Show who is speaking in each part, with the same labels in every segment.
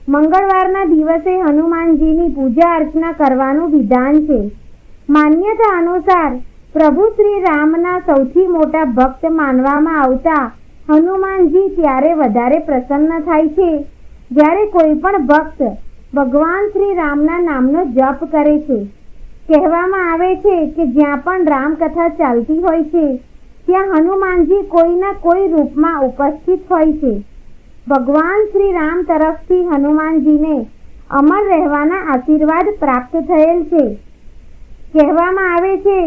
Speaker 1: મંગળવારના દિવસે હનુમાનજીની પૂજા અર્ચના કરવાનું વિધાન છે. માન્યતા અનુસાર પ્રભુ શ્રી રામના સૌથી મોટા ભક્ત માનવામાં આવતા હનુમાનજી ત્યારે વધારે પ્રસન્ન થાય છે જ્યારે કોઈ પણ ભક્ત ભગવાન શ્રી રામના નામનો જપ કરે છે. કહેવામાં આવે છે કે જ્યાં પણ રામકથા ચાલતી હોય છે ત્યાં હનુમાનજી કોઈના કોઈ રૂપમાં ઉપસ્થિત હોય છે. ભગવાન શ્રી રામ તરફથી હનુમાનજીને અમર રહેવાના આશીર્વાદ પ્રાપ્ત થયેલ છે. કહેવામાં આવે છે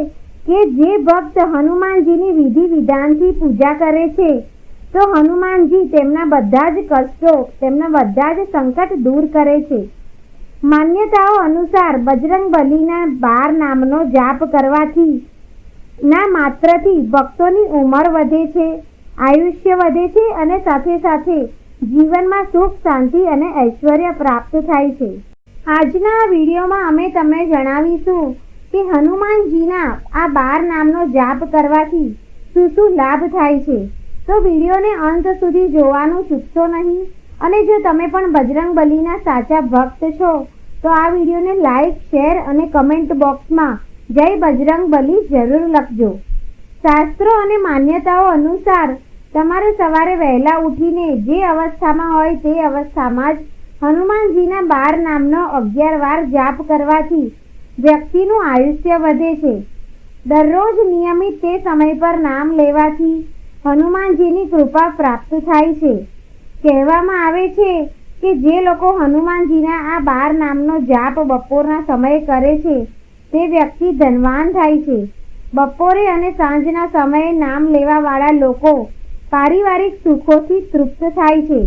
Speaker 1: કે જે ભક્ત હનુમાનજીની વિધિ વિધાનથી પૂજા કરે છે તો હનુમાનજી તેમના બધા જ કષ્ટો, તેમના બધા જ સંકટ દૂર કરે છે. માન્યતાઓ અનુસાર બજરંગબલીના 12 નામનો જાપ કરવાથી ના માત્રથી ભક્તોની ઉંમર વધે છે, આયુષ્ય વધે છે અને સાથે સાથે જીવનમાં સુખ, શાંતિ અને ઐશ્વર્ય પ્રાપ્ત થાય છે. આજના આ વિડીયોમાં અમે તમને જણાવીશું કે હનુમાનજીના આ 12 નામનો જાપ કરવાથી શું શું લાભ થાય છે. તો વિડીયોને અંત સુધી જોવાનું ચૂકશો નહીં. અને જો તમે પણ બજરંગબલીના સાચા ભક્ત છો તો આ વિડીયોને લાઈક, શેર અને કમેન્ટ બોક્સમાં જય બજરંગબલી જરૂર લખજો. શાસ્ત્રો અને માન્યતાઓ અનુસાર તમારે સવારે વહેલા ઉઠીને જે અવસ્થામાં હોય તે અવસ્થામાં જ હનુમાનજીના 12 નામનો 11 વાર જાપ કરવાથી વ્યક્તિનું આયુષ્ય વધે છે. દરરોજ નિયમિત તે સમય પર નામ લેવાથી હનુમાનજીની કૃપા પ્રાપ્ત થાય છે. કહેવામાં આવે છે કે જે લોકો હનુમાનજીના આ 12 નામનો જાપ બપોરના સમયે કરે છે તે વ્યક્તિ ધનવાન થાય છે. બપોરે અને સાંજના સમયે નામ લેવાવાળા લોકો પારિવારિક સુખોથી તૃપ્ત થાય છે.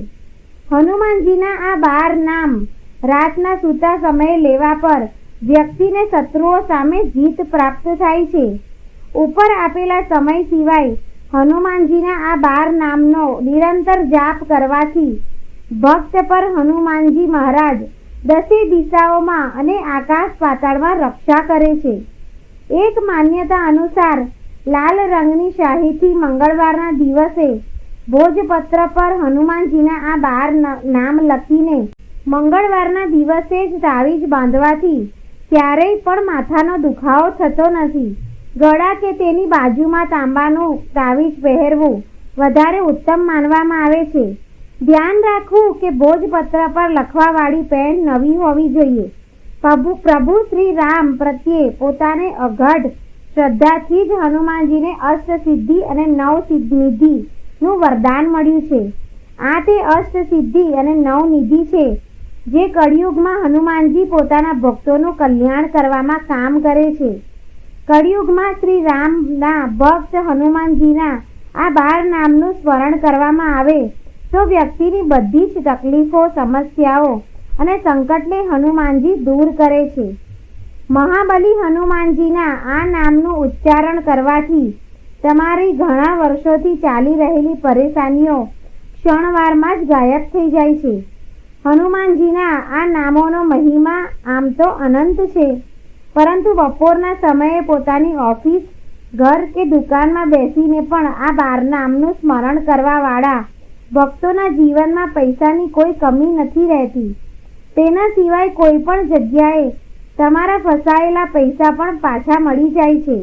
Speaker 1: હનુમાનજીના આ 12 નામ રાતના સૂતા સમયે લેવા પર વ્યક્તિને શત્રુઓ સામે જીત પ્રાપ્ત થાય છે. ઉપર આપેલા સમય સિવાય હનુમાનજીના આ 12 નામનો નિરંતર જાપ કરવાથી ભક્ત પર હનુમાનજી મહારાજ 10 દિશાઓમાં અને આકાશ પાતાળમાં રક્ષા કરે છે. એક માન્યતા અનુસાર લાલ રંગની શાહીથી મંગળવારના દિવસે ભોજપત્ર પર હનુમાનજીના આ 12 નામ લખીને મંગળવારના દિવસે જ તાવીજ બાંધવાથી ક્યારેય પણ માથાનો દુખાવો થતો નથી. ગળા કે તેની બાજુમાં તાંબાનું તાવીજ પહેરવું વધારે ઉત્તમ માનવામાં આવે છે. ધ્યાન રાખવું કે ભોજપત્ર પર લખવાવાળી પેન નવી હોવી જોઈએ. પ્રભુ શ્રી રામ પ્રત્યે પોતાને અગાઢ શ્રદ્ધાથી જ હનુમાનજીને અષ્ટસિદ્ધિ અને નવનિધિનું વરદાન મળ્યું છે. આ તે અષ્ટસિદ્ધિ અને નવનિધિ છે જે કળિયુગમાં હનુમાનજી પોતાના ભક્તોનું કલ્યાણ કરવામાં કામ કરે છે. કળિયુગમાં શ્રી રામના ભક્ત હનુમાનજીના આ 12 નામનું સ્મરણ કરવામાં આવે તો વ્યક્તિની બધી જ તકલીફો, સમસ્યાઓ અને સંકટને હનુમાનજી દૂર કરે છે. મહાબલી હનુમાનજીના આ નામનું ઉચ્ચારણ કરવાથી તમારી ઘણા વર્ષોથી ચાલી રહેલી પરેશાનીઓ ક્ષણવારમાં જ ગાયબ થઈ જાય છે. હનુમાનજીના આ નામોનો મહિમા આમ તો અનંત છે, પરંતુ બપોરના સમયે પોતાની ઓફિસ, ઘર કે દુકાનમાં બેસીને પણ આ 12 નામનું સ્મરણ કરવાવાળા ભક્તોના જીવનમાં પૈસાની કોઈ કમી નથી રહેતી. તેના સિવાય કોઈ પણ જગ્યાએ તમારા ફસાયેલા પૈસા પણ પાછા મળી જાય છે.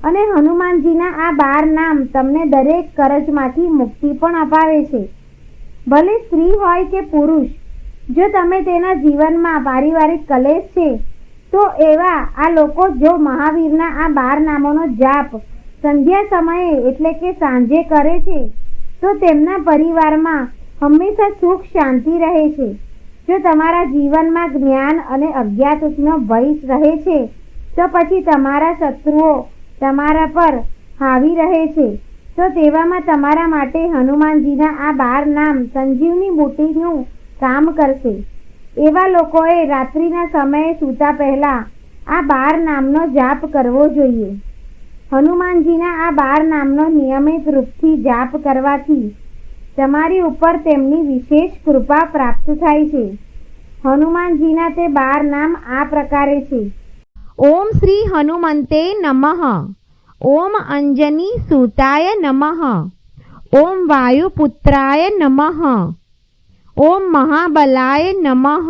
Speaker 1: અને હનુમાનજીના આ 12 નામ તમને દરેક કરજમાંથી મુક્તિ પણ અપાવે છે. ભલે સ્ત્રી હોય કે પુરુષ, જો તમે તેના જીવનમાં પારિવારિક કલેશ છે તો એવા આ લોકો જો મહાવીરના આ 12 નામોનો જાપ સંધ્યા સમયે એટલે કે સાંજે કરે છે તો તેમના પરિવારમાં હંમેશા સુખ શાંતિ રહે છે. જો તમારા જીવનમાં જ્ઞાન અને અજ્ઞાતનો ભય રહે છે તો પછી તમારા શત્રુઓ તમારા પર હાવી રહે છે. તો તેવામાં તમારા માટે હનુમાનજીના આ 12 નામ સંજીવની બુટીનું કામ કરશે. એવા લોકોએ રાત્રિના સમયે સૂતા પહેલા આ 12 નામનો જાપ કરવો જોઈએ. હનુમાનજીના આ 12 નામનો નિયમિત રૂપથી જાપ કરવાથી તમારી ઉપર તેમની વિશેષ કૃપા પ્રાપ્ત થાય છે. હનુમાનજીના તે 12 નામ આ પ્રકારે છે: ઓમ શ્રી હનુમંતે નમઃ, ઓમ અંજની સૂતાય નમઃ, ઓમ વાયુપુત્રાય નમઃ, ઓમ મહાબલાય નમઃ,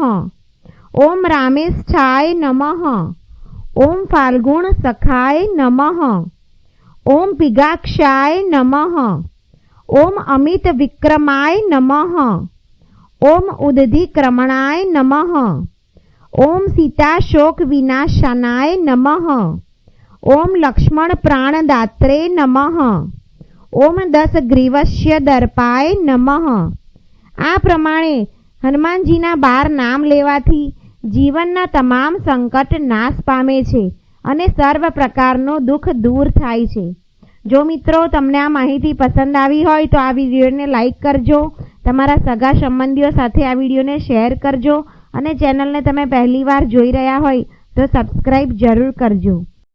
Speaker 1: ઓમ રામેષ્ઠાય નમઃ, ઓમ ફાલ્ગુણ સખાય નમઃ, ઓમ પિગાક્ષાય નમઃ, ઓમ અમિત વિક્રમાય નમઃ, ઓમ ઉદધિક્રમણાય નમઃ, ઓમ સીતાશોક વિનાશનાય નમઃ, ઓમ લક્ષ્મણ પ્રાણદાત્રે નમઃ, ઓમ દશગ્રીવસ્ય દર્પાય નમઃ. આ પ્રમાણે હનુમાનજીના 12 નામ લેવાથી જીવનના તમામ સંકટ નાશ પામે છે અને સર્વ પ્રકારનું દુઃખ દૂર થાય છે. જો મિત્રો તમને આ માહિતી પસંદ આવી હોય તો આ વિડીયોને લાઈક કરજો, તમારા સગા સંબંધીઓ સાથે આ વિડીયોને શેર કરજો અને ચેનલને તમે પહેલીવાર જોઈ રહ્યા હોય તો સબસ્ક્રાઈબ જરૂર કરજો.